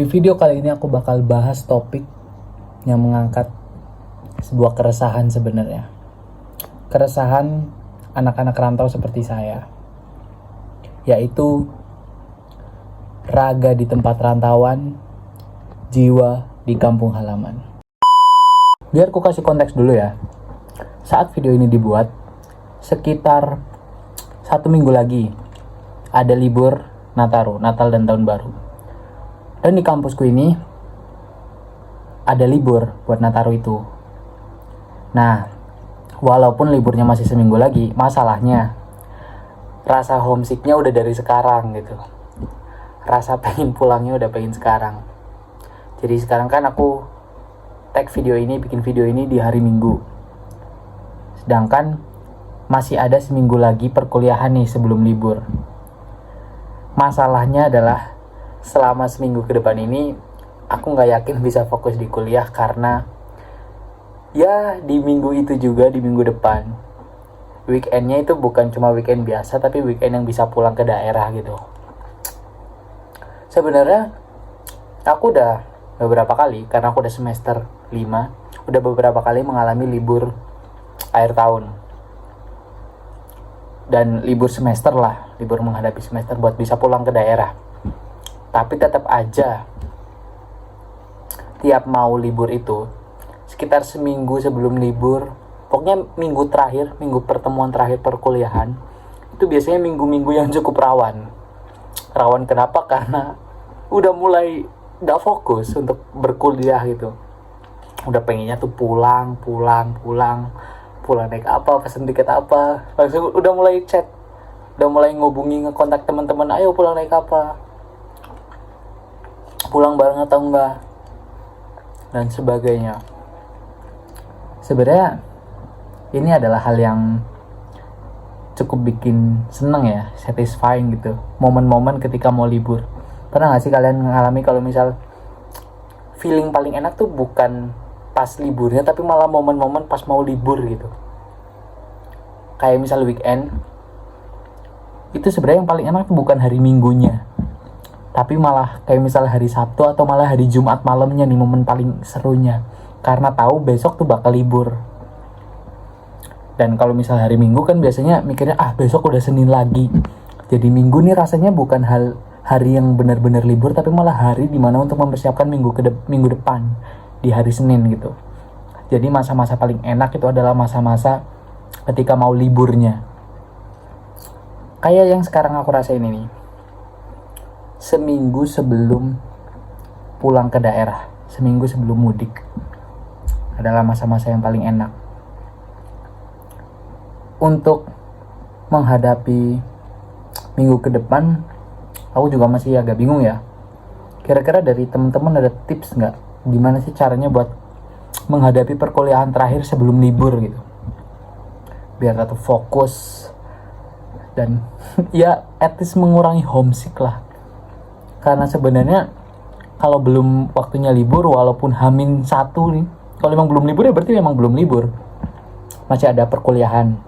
Di video kali ini aku bakal bahas topik yang mengangkat sebuah keresahan sebenarnya. Keresahan anak-anak rantau seperti saya. Yaitu raga di tempat rantauan, jiwa di kampung halaman. Biar aku kasih konteks dulu ya. Saat video ini dibuat, sekitar 1 minggu lagi ada libur Nataru, Natal dan Tahun Baru. Dan di kampusku ini ada libur buat Nataru itu. Nah, walaupun liburnya masih seminggu lagi, masalahnya rasa homesicknya udah dari sekarang gitu. Rasa pengen pulangnya udah pengen sekarang. Jadi sekarang kan aku bikin video ini di hari Minggu. Sedangkan masih ada seminggu lagi perkuliahan nih sebelum libur. Masalahnya adalah selama seminggu ke depan ini aku gak yakin bisa fokus di kuliah karena ya di minggu itu juga, di minggu depan weekendnya itu bukan cuma weekend biasa tapi weekend yang bisa pulang ke daerah gitu. Sebenarnya aku udah beberapa kali, karena aku udah semester 5, udah beberapa kali mengalami libur akhir tahun dan libur semester lah, libur menghadapi semester buat bisa pulang ke daerah. Tapi tetap aja tiap mau libur itu sekitar seminggu sebelum libur, pokoknya minggu pertemuan terakhir perkuliahan itu biasanya minggu-minggu yang cukup rawan. Kenapa? Karena udah mulai gak fokus untuk berkuliah gitu. Udah pengennya tuh pulang naik apa, pesen tiket apa, langsung udah mulai chat, udah mulai ngekontak teman-teman, ayo pulang naik apa, pulang bareng atau enggak, dan sebagainya. Sebenarnya ini adalah hal yang cukup bikin seneng ya, satisfying gitu, momen-momen ketika mau libur. Pernah gak sih kalian mengalami kalau misal feeling paling enak tuh bukan pas liburnya tapi malah momen-momen pas mau libur gitu. Kayak misal weekend itu sebenarnya yang paling enak tuh bukan hari Minggunya, tapi malah kayak misal hari Sabtu atau malah hari Jumat malamnya nih, momen paling serunya, karena tahu besok tuh bakal libur. Dan kalau misal hari Minggu kan biasanya mikirnya besok udah Senin lagi. Jadi Minggu nih rasanya bukan hari yang benar-benar libur, tapi malah hari dimana untuk mempersiapkan minggu depan di hari Senin gitu. Jadi masa-masa paling enak itu adalah masa-masa ketika mau liburnya. Kayak yang sekarang aku rasain ini. Seminggu sebelum pulang ke daerah, seminggu sebelum mudik, adalah masa-masa yang paling enak untuk menghadapi minggu ke depan. Aku juga masih agak bingung ya. Kira-kira dari teman-teman ada tips nggak? Gimana sih caranya buat menghadapi perkuliahan terakhir sebelum libur gitu? Biar tetap fokus dan ya at least mengurangi homesick lah. Karena sebenarnya kalau belum waktunya libur, walaupun H-1 nih, kalau memang belum libur ya berarti memang belum libur. Masih ada perkuliahan.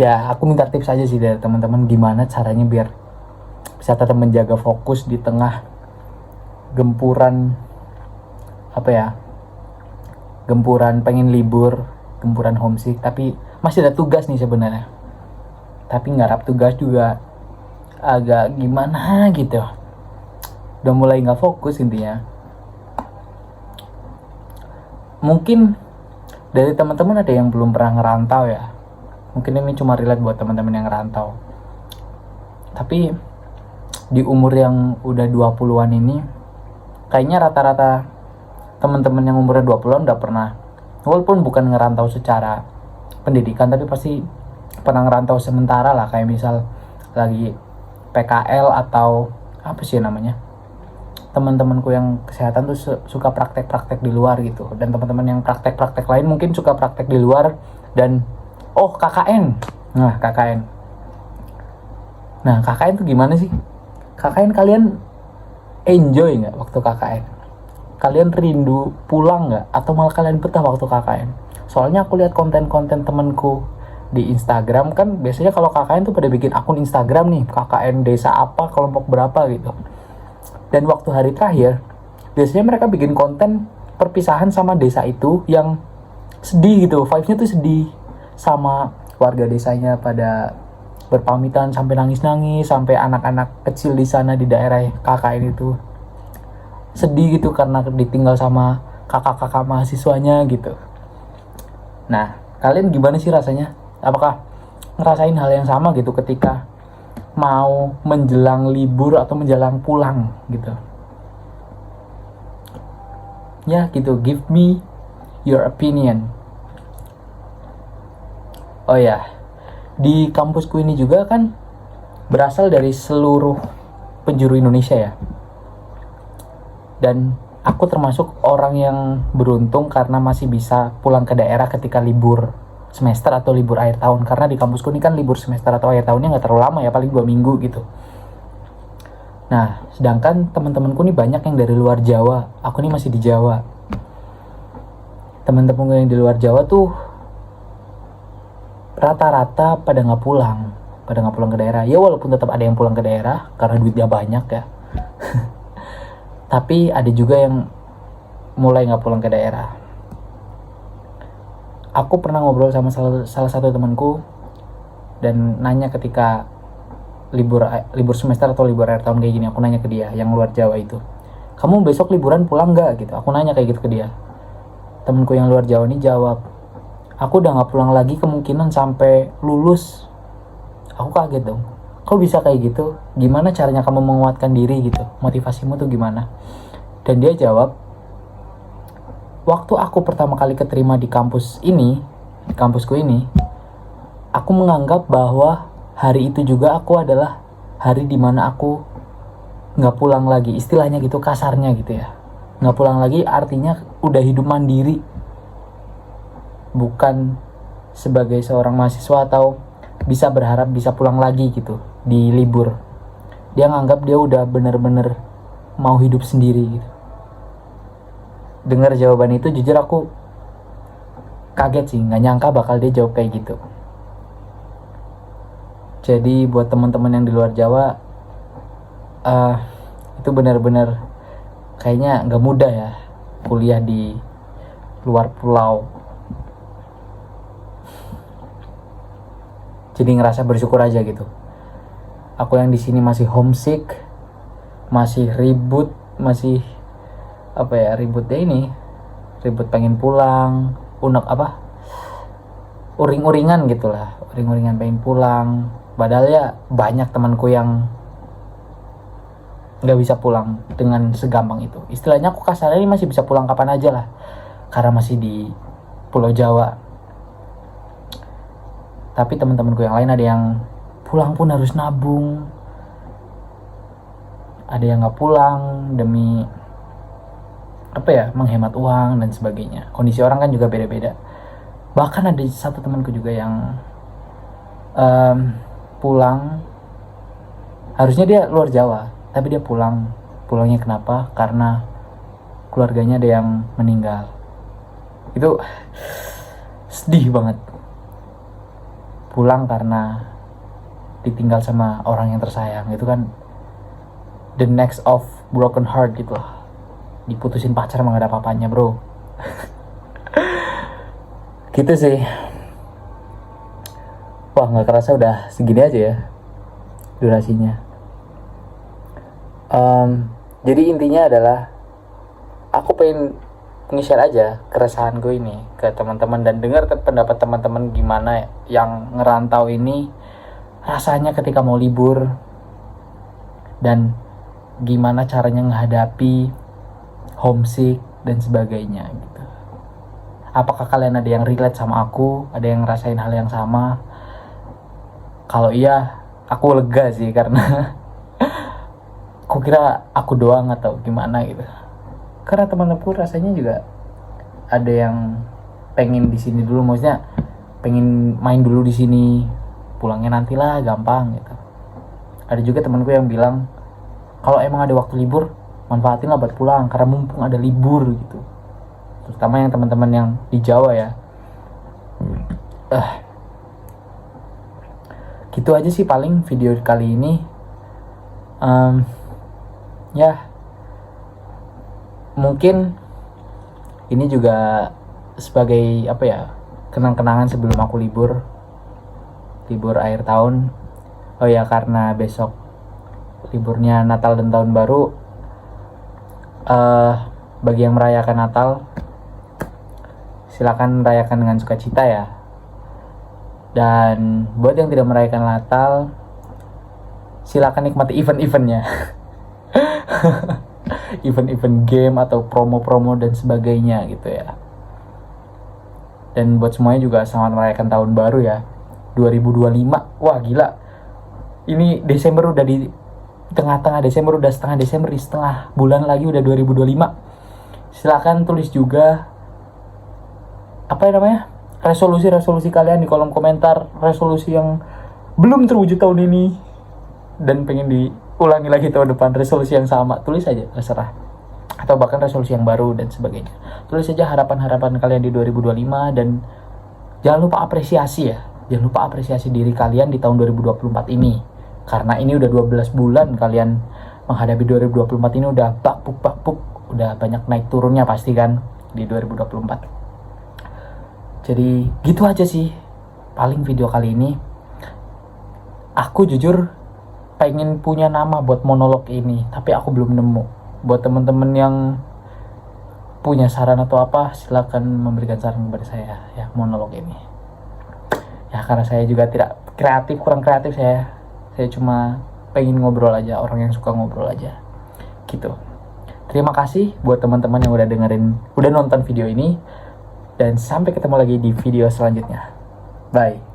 Ya, aku minta tips aja sih dari teman-teman gimana caranya biar bisa tetap menjaga fokus di tengah gempuran gempuran pengen libur, gempuran homesick, tapi masih ada tugas nih sebenarnya. Tapi ngarap tugas juga agak gimana gitu. Udah mulai nggak fokus intinya. Mungkin dari teman-teman ada yang belum pernah ngerantau ya. Mungkin ini cuma relate buat teman-teman yang ngerantau. Tapi di umur yang udah 20-an ini, kayaknya rata-rata teman-teman yang umurnya 20-an udah pernah, walaupun bukan ngerantau secara pendidikan, tapi pasti pernah ngerantau sementara lah. Kayak misal lagi PKL atau apa sih namanya, teman-temanku yang kesehatan tuh suka praktek-praktek di luar gitu. Dan teman-teman yang praktek-praktek lain mungkin suka praktek di luar dan KKN. Nah, KKN tuh gimana sih? KKN kalian enjoy nggak waktu KKN? Kalian rindu pulang nggak? Atau malah kalian betah waktu KKN? Soalnya aku lihat konten-konten temenku di Instagram kan biasanya kalau KKN tuh pada bikin akun Instagram nih, KKN desa apa, kelompok berapa gitu. Dan waktu hari terakhir, biasanya mereka bikin konten perpisahan sama desa itu yang sedih gitu, vibes-nya tuh sedih, sama warga desanya pada berpamitan sampai nangis-nangis, sampai anak-anak kecil di sana di daerah KKN itu sedih gitu karena ditinggal sama kakak-kakak mahasiswanya gitu. Nah, kalian gimana sih rasanya? Apakah ngerasain hal yang sama gitu ketika mau menjelang libur atau menjelang pulang gitu? Ya gitu, give me your opinion. Oh ya, di kampusku ini juga kan berasal dari seluruh penjuru Indonesia ya. Dan aku termasuk orang yang beruntung karena masih bisa pulang ke daerah ketika libur semester atau libur akhir tahun. Karena di kampusku ini kan libur semester atau akhir tahunnya nggak terlalu lama ya, paling 2 minggu gitu. Nah, sedangkan teman-temanku ini banyak yang dari luar Jawa. Aku ini masih di Jawa. Teman-temanku yang di luar Jawa tuh rata-rata pada nggak pulang ke daerah. Ya walaupun tetap ada yang pulang ke daerah karena duitnya banyak ya. Tapi ada juga yang mulai nggak pulang ke daerah. Aku pernah ngobrol sama salah satu temanku dan nanya ketika libur semester atau libur akhir tahun kayak gini, aku nanya ke dia yang luar Jawa itu, kamu besok liburan pulang nggak gitu? Aku nanya kayak gitu ke dia. Temanku yang luar Jawa ini jawab, aku udah nggak pulang lagi kemungkinan sampai lulus. Aku kaget dong. Kok bisa kayak gitu? Gimana caranya kamu menguatkan diri gitu? Motivasimu tuh gimana? Dan dia jawab, waktu aku pertama kali keterima di kampusku ini, aku menganggap bahwa hari itu juga aku adalah hari dimana aku nggak pulang lagi. Istilahnya gitu, kasarnya gitu ya. Nggak pulang lagi artinya udah hidup mandiri. Bukan sebagai seorang mahasiswa atau bisa berharap bisa pulang lagi gitu di libur. Dia nganggap dia udah bener-bener mau hidup sendiri gitu. Dengar jawaban itu jujur aku kaget sih, nggak nyangka bakal dia jawab kayak gitu. Jadi buat teman-teman yang di luar Jawa, itu benar-benar kayaknya nggak mudah ya kuliah di luar pulau. Jadi ngerasa bersyukur aja gitu. Aku yang di sini masih homesick, masih ribut, masih ribut pengen pulang, uring-uringan gitulah, uring-uringan pengen pulang. Padahal ya banyak temanku yang nggak bisa pulang dengan segampang itu. Istilahnya aku kasarnya ini masih bisa pulang kapan aja lah, karena masih di Pulau Jawa. Tapi teman-temanku yang lain ada yang pulang pun harus nabung, ada yang nggak pulang demi menghemat uang dan sebagainya. Kondisi orang kan juga beda-beda. Bahkan ada satu temanku juga yang pulang, harusnya dia luar Jawa, tapi dia pulangnya kenapa? Karena keluarganya ada yang meninggal. Itu sedih banget. Pulang karena ditinggal sama orang yang tersayang, itu kan the next of broken heart gitu lah. Diputusin pacar emang gak ada apa-apanya bro. Gitu sih. Wah, gak kerasa udah segini aja ya durasinya. Jadi intinya adalah aku pengen nge-share aja keresahanku ini ke teman-teman dan dengar pendapat teman-teman gimana yang ngerantau ini rasanya ketika mau libur dan gimana caranya menghadapi homesick dan sebagainya gitu. Apakah kalian ada yang relate sama aku, ada yang ngerasain hal yang sama? Kalau iya, aku lega sih karena aku kira aku doang atau gimana gitu. Karena teman-temanku rasanya juga ada yang pengen di sini dulu, maksudnya pengen main dulu di sini, pulangnya nantilah gampang gitu. Ada juga temanku yang bilang kalau emang ada waktu libur manfaatin lah buat pulang karena mumpung ada libur gitu. Terutama yang teman-teman yang di Jawa ya. Gitu aja sih paling video kali ini. Ya mungkin ini juga sebagai apa ya, kenang-kenangan sebelum aku libur akhir tahun. Oh ya, karena besok liburnya Natal dan Tahun Baru, bagi yang merayakan Natal, silakan rayakan dengan sukacita ya. Dan buat yang tidak merayakan Natal, silakan nikmati event-eventnya. Event-event game atau promo-promo dan sebagainya gitu ya. Dan buat semuanya juga selamat merayakan Tahun Baru ya, 2025. Wah gila, ini Desember udah di tengah-tengah Desember, udah setengah Desember, di setengah bulan lagi udah 2025. Silakan tulis juga apa ya namanya, resolusi kalian di kolom komentar, resolusi yang belum terwujud tahun ini dan pengen diulangi lagi tahun depan, resolusi yang sama, tulis aja, terserah. Atau bahkan resolusi yang baru dan sebagainya. Tulis aja harapan-harapan kalian di 2025, dan jangan lupa apresiasi ya. Jangan lupa apresiasi diri kalian di tahun 2024 ini. Karena ini udah 12 bulan kalian menghadapi 2024 ini, udah bakpuk, udah banyak naik turunnya pasti kan di 2024. Jadi gitu aja sih paling video kali ini. Aku jujur pengen punya nama buat monolog ini, tapi aku belum nemu. Buat teman-teman yang punya saran atau apa, silakan memberikan saran kepada saya ya monolog ini. Ya karena saya juga tidak kreatif, kurang kreatif saya cuma pengen ngobrol aja, orang yang suka ngobrol aja gitu. Terima kasih buat teman-teman yang udah nonton video ini, dan sampai ketemu lagi di video selanjutnya. Bye.